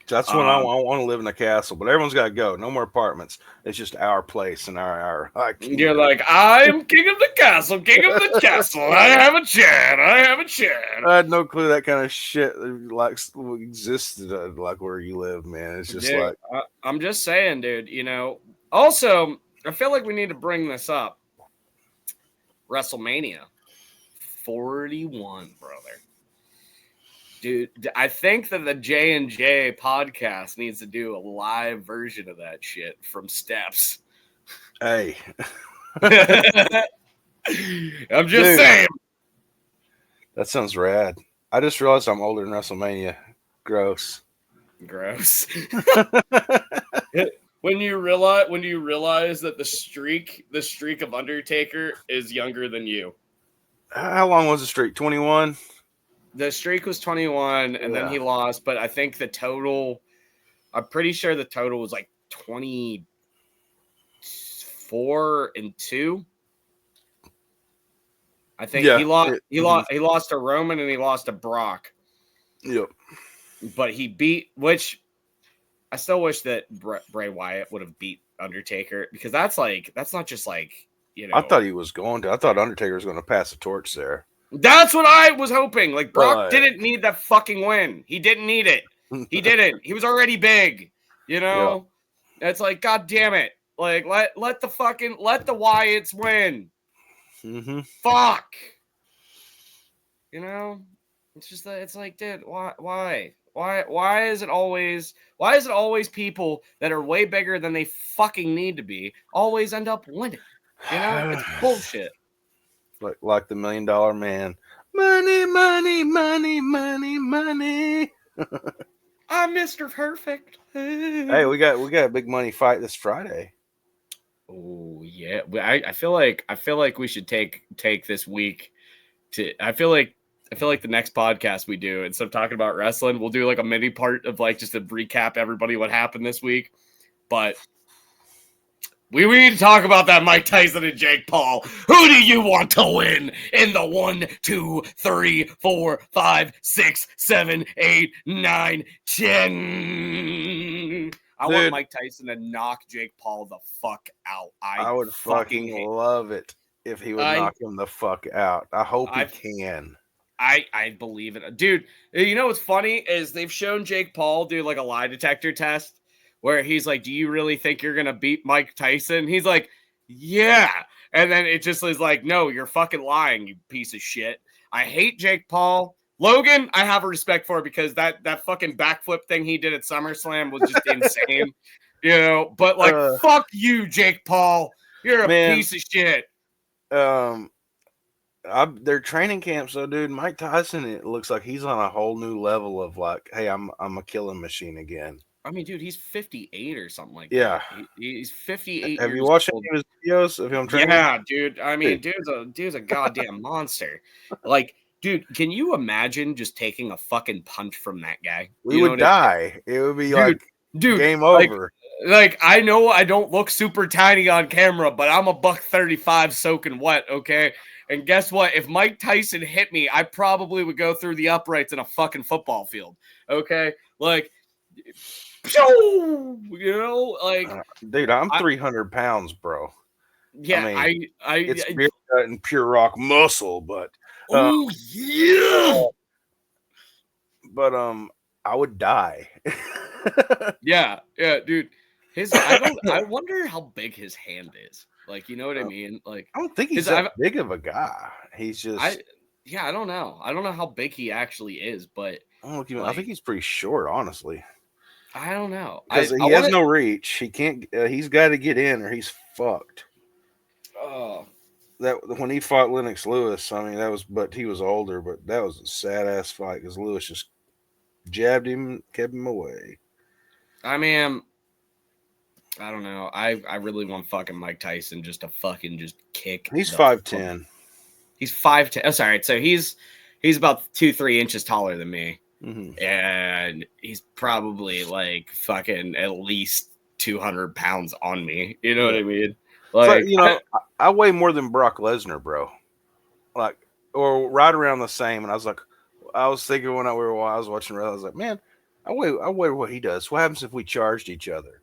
That's when I want to live in a castle, but everyone's got to go. No more apartments. It's just our place and our. You're like, I'm king of the castle, king of the castle. I have a chair. I had no clue that kind of shit like existed like where you live, man. It's just like I'm just saying, dude. You know. Also, I feel like we need to bring this up. WrestleMania 41, brother. Dude, I think that the J&J podcast needs to do a live version of that shit from Steps. Hey. I'm just saying. That sounds rad. I just realized I'm older than WrestleMania. Gross. When you realize that the streak of Undertaker is younger than you. How long was the streak? 21? The streak was 21, and then he lost. But I think the total, I'm pretty sure the total was like 24-2. I think he lost to Roman and he lost to Brock. Yep. But he beat, which I still wish that Bray Wyatt would have beat Undertaker, because that's not just like, you know. I thought he was going to. I thought Undertaker was going to pass the torch there. That's what I was hoping. Like, Brock didn't need that fucking win. He didn't need it. He didn't. He was already big, you know? Yeah. It's like, God damn it. Like, let the Wyatts win. Mm-hmm. Fuck. You know, it's just that it's like, dude, why is it always people that are way bigger than they fucking need to be always end up winning? You know, it's bullshit. Like the $1 Million Man. Money, money, money, money, money. I'm Mr. Perfect. Hey, we got a big money fight this Friday. Oh yeah, I feel like we should take this week to. I feel like the next podcast we do, instead of talking about wrestling, we'll do like a mini part of like just to recap everybody what happened this week. But we need to talk about that Mike Tyson and Jake Paul. Who do you want to win in the 1, 2, 3, 4, 5, 6, 7, 8, 9, 10? I want Mike Tyson to knock Jake Paul the fuck out. I would fucking love it if he would knock him the fuck out. I hope he can. I believe it. Dude, you know what's funny is they've shown Jake Paul do like a lie detector test where he's like, do you really think you're going to beat Mike Tyson? He's like, yeah. And then it just is like, no, you're fucking lying, you piece of shit. I hate Jake Paul. Logan, I have a respect for because that fucking backflip thing he did at SummerSlam was just insane. You know, but like, fuck you, Jake Paul. You're a piece of shit. Their training camps, though, dude. Mike Tyson, it looks like he's on a whole new level of like, hey, I'm a killing machine again. I mean, dude, he's 58 or something like that. He's 58. Have you watched any of his videos of him training? Yeah, dude. I mean, dude's a goddamn monster. Like, dude, can you imagine just taking a fucking punch from that guy? We would die. It would be dude, game over. Like, I know I don't look super tiny on camera, but I'm a $135 soaking wet, okay? And guess what? If Mike Tyson hit me, I probably would go through the uprights in a fucking football field, okay? Like, you know, like, dude, I'm 300 pounds, bro. Yeah, I mean, it's beer gut and pure rock muscle, but oh yeah, but I would die. yeah, dude. I wonder how big his hand is. Like, you know what I mean? Like, I don't think he's that big of a guy. He's just I don't know. I don't know how big he actually is, but I think he's pretty short, honestly. I don't know. Because he has no reach. He can't. He's got to get in, or he's fucked. Oh, that when he fought Lennox Lewis, I mean but he was older. But that was a sad ass fight because Lewis just jabbed him, kept him away. I mean, I don't know. I really want fucking Mike Tyson just to fucking just kick. He's 5'10". He's 5'10". Oh, sorry. So he's about 2-3 inches taller than me. Mm-hmm. And he's probably like fucking at least 200 pounds on me. You know what I mean? Like, you know, I weigh more than Brock Lesnar, bro. Like, or right around the same. And I was thinking when I was watching, I was like, man, I weigh what he does. What happens if we charged each other?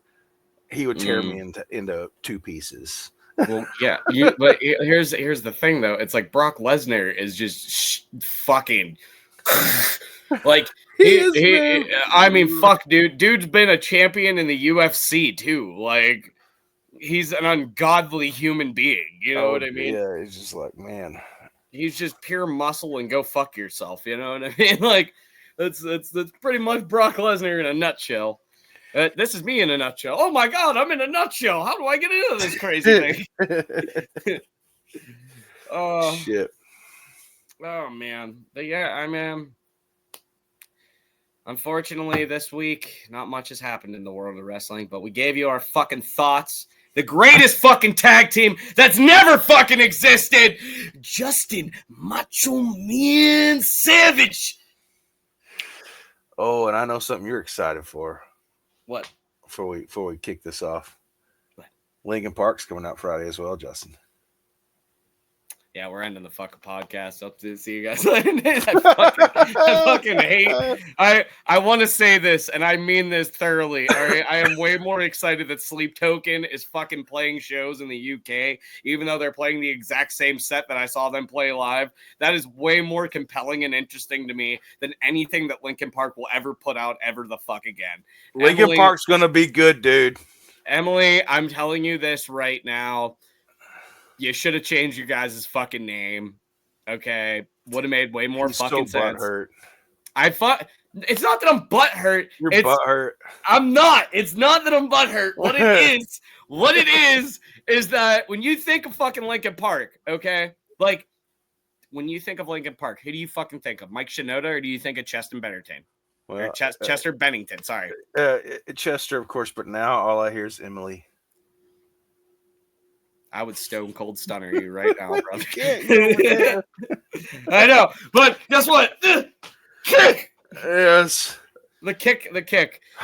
He would tear me into two pieces. Well, yeah. But here's the thing, though. It's like Brock Lesnar is just fucking. Like I mean, fuck, dude. Dude's been a champion in the UFC too. Like, he's an ungodly human being. You know what I mean? Yeah, he's just like, man. He's just pure muscle and go fuck yourself. You know what I mean? Like, that's pretty much Brock Lesnar in a nutshell. This is me in a nutshell. Oh my god, I'm in a nutshell. How do I get into this crazy thing? Oh shit. Oh man. But yeah, I mean, unfortunately this week not much has happened in the world of wrestling, but we gave you our fucking thoughts. The greatest fucking tag team that's never fucking existed. Justin Macho Man Savage. Oh, and I know something you're excited for. What? Before we kick this off. What? Linkin Park's coming out Friday as well, Justin. Yeah, we're ending the fucking podcast. Up to see you guys later. I fucking hate. I want to say this, and I mean this thoroughly. All right, I am way more excited that Sleep Token is fucking playing shows in the UK, even though they're playing the exact same set that I saw them play live. That is way more compelling and interesting to me than anything that Linkin Park will ever put out ever the fuck again. Linkin Park's gonna be good, dude. Emily, I'm telling you this right now. You should have changed your guys' fucking name. Okay, would have made way more He's fucking so sense. butthurt. It's not that I'm butthurt. You're It's butthurt. I'm not. It's not that I'm butthurt. What it is that when you think of fucking Linkin Park, okay, like when you think of Linkin Park, who do you fucking think of? Mike Shinoda, or do you think of Chester Bennington? Or Well, Chester Bennington? Sorry, Chester, of course, but now all I hear is Emily. I would stone cold stunner you right now, brother. Yeah, I know, but guess what? The kick. yes. The kick.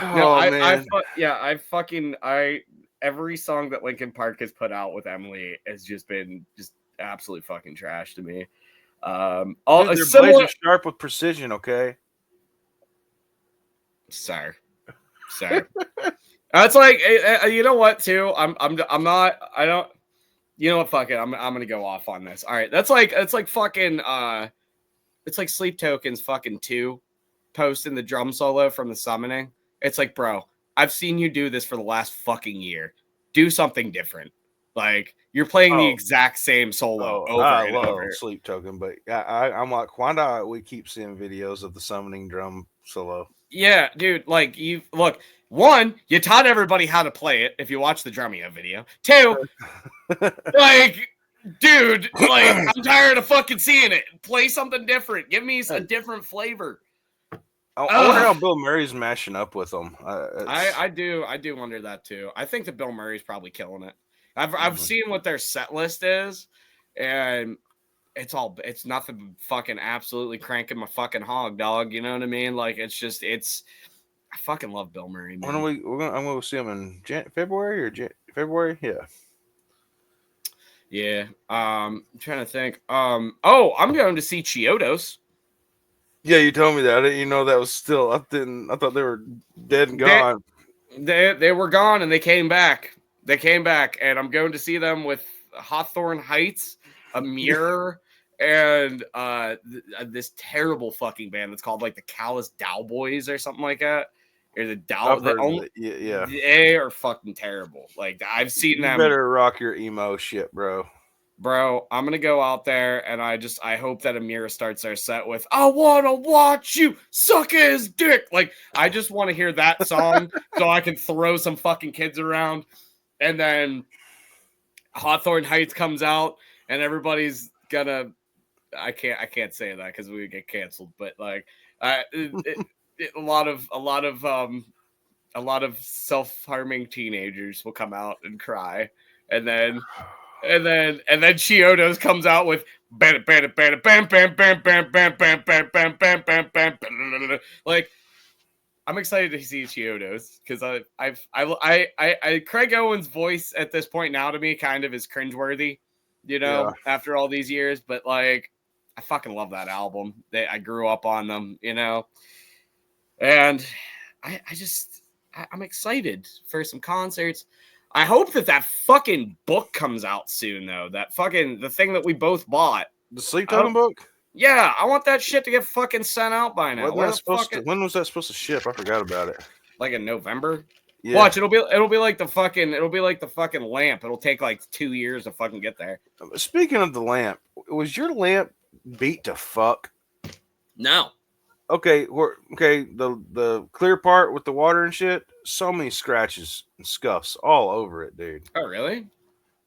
Oh, man. Every song that Linkin Park has put out with Emily has just been absolutely fucking trash to me. Dude, their blades are sharp with precision, okay? Sorry. That's like, you know what, too? I'm not, I don't, you know what, fuck it. I'm going to go off on this. All right. It's like fucking, it's like Sleep Tokens fucking 2 posting the drum solo from the Summoning. It's like, bro, I've seen you do this for the last fucking year. Do something different. Like, you're playing the exact same solo over and over. Sleep Token, but I'm like, why not we keep seeing videos of the Summoning drum solo? Yeah, dude, like, you look, one, you taught everybody how to play it if you watch the Drumeo video. 2, like, dude, like, I'm tired of fucking seeing it. Play something different. Give me a different flavor. I wonder how Bill Murray's mashing up with them. I do wonder that too. I think that Bill Murray's probably killing it. I've seen what their set list is, and it's nothing but fucking absolutely cranking my fucking hog, dog. You know what I mean? Like, I fucking love Bill Murray, man. I'm gonna see him in February or February? Yeah. Yeah. I'm trying to think. I'm going to see Chiodos. Yeah, you told me that. I didn't know that was still. I thought they were dead and gone. They were gone and they came back. And I'm going to see them with Hawthorne Heights, a mirror, and this terrible fucking band that's called like the Callous Dowboys or something like that. Or the Dow. Yeah. They are fucking terrible. Like, I've seen them. You better rock your emo shit, bro. Bro, I'm gonna go out there and I hope that Amira starts our set with "I wanna watch you suck his dick." Like, I just want to hear that song so I can throw some fucking kids around. And then Hawthorne Heights comes out and everybody's gonna I can't say that because we get canceled, but like a lot of self-harming teenagers will come out and cry, and then Chiodos comes out with bam bam bam bam bam bam bam bam bam bam bam bam bam bam. Like, I'm excited to see Chiodos because I Craig Owen's voice at this point now to me kind of is cringeworthy, you know, after all these years. But like, I fucking love that album. I grew up on them, you know, and I'm excited for some concerts. I hope that fucking book comes out soon, though. The thing that we both bought. The Sleep Token book? Yeah, I want that shit to get fucking sent out by now. When was that supposed to ship? I forgot about it. Like in November? Yeah. Watch, it'll be like the fucking lamp. It'll take like 2 years to fucking get there. Speaking of the lamp, was your lamp beat to fuck? No. Okay, the clear part with the water and shit, so many scratches and scuffs all over it, dude. Oh, really?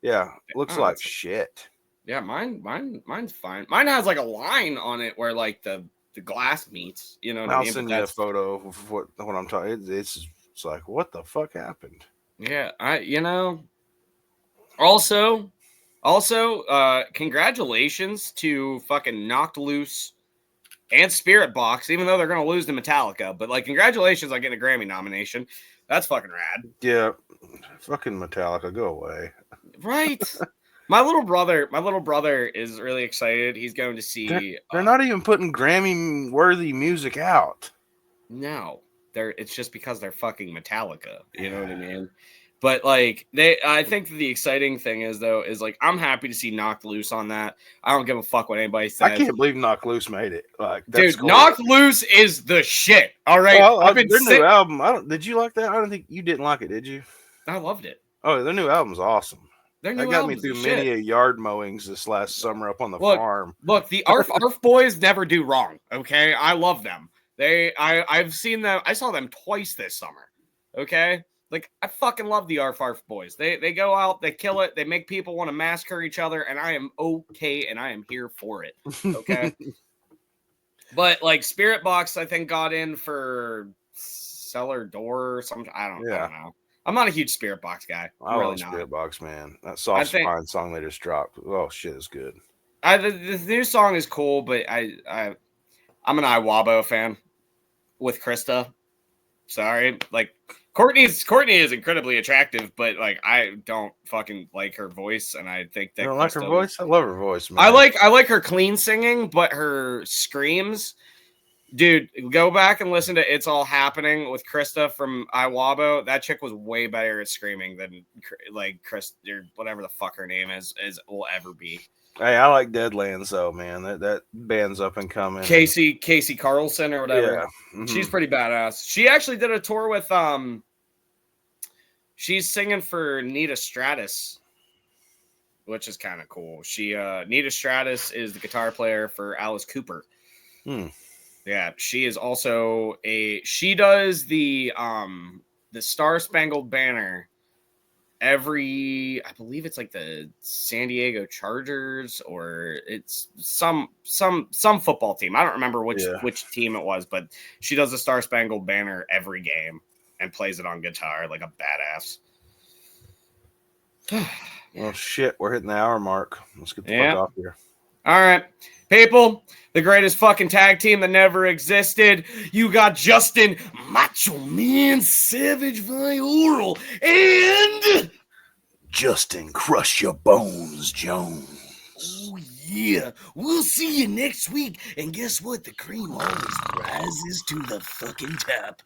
Yeah, looks like shit. Yeah, mine's fine. Mine has like a line on it where like the glass meets, you know what I mean? I'll send you a photo of what I'm talking. It's like, what the fuck happened? Yeah, Also, congratulations to fucking Knocked Loose and Spirit Box, even though they're going to lose to Metallica. But, like, congratulations on getting a Grammy nomination. That's fucking rad. Yeah. Fucking Metallica, go away. Right. My little brother is really excited. He's going to see... They're not even putting Grammy-worthy music out. No. It's just because they're fucking Metallica. You know what I mean? But like I think the exciting thing is like I'm happy to see Knocked Loose on that. I don't give a fuck what anybody says. I can't believe Knocked Loose made it. Like, that's dude, cool. Knocked Loose is the shit. All right, their new album. Did you like that? I don't think you didn't like it, did you? I loved it. Oh, their new album's awesome. Their That new got me album's through the many shit. a yard mowings this last summer up on the Look, farm. Look, the Arf boys never do wrong. Okay, I love them. I've seen them. I saw them twice this summer. Okay, like I fucking love the Arf boys. They go out, they kill it, they make people want to massacre each other, and I am okay, and I am here for it. Okay, but like Spirit Box, I think got in for Cellar Door or something. I don't know. I'm not a huge Spirit Box guy. I love Spirit Box, man. That Soft Spine song they just dropped. Oh shit, is good. The new song is cool, but I'm an Iwabo fan with Krista. Sorry, like Courtney is incredibly attractive, but like I don't fucking like her voice, and I think that you don't like her voice. I love her voice, man. I like her clean singing, but her screams. Dude, go back and listen to "It's All Happening" with Krista from Iwabo. That chick was way better at screaming than like Chris or whatever the fuck her name is will ever be. Hey, I like Deadlands though, man. That band's up and coming. Casey Carlson or whatever. Yeah. Mm-hmm. She's pretty badass. She actually did a tour with she's singing for Nita Stratus, which is kind of cool. She Nita Stratus is the guitar player for Alice Cooper. Yeah, she is also she does the Star Spangled Banner I believe it's like the San Diego Chargers or it's some football team. I don't remember which team it was, but she does the Star Spangled Banner every game and plays it on guitar like a badass. Well, shit, we're hitting the hour mark. Let's get the fuck off here. All right, people, the greatest fucking tag team that never existed. You got Justin Macho Man Savage Vioral and Justin Crush Your Bones Jones. Oh, yeah. We'll see you next week. And guess what? The cream always rises to the fucking top.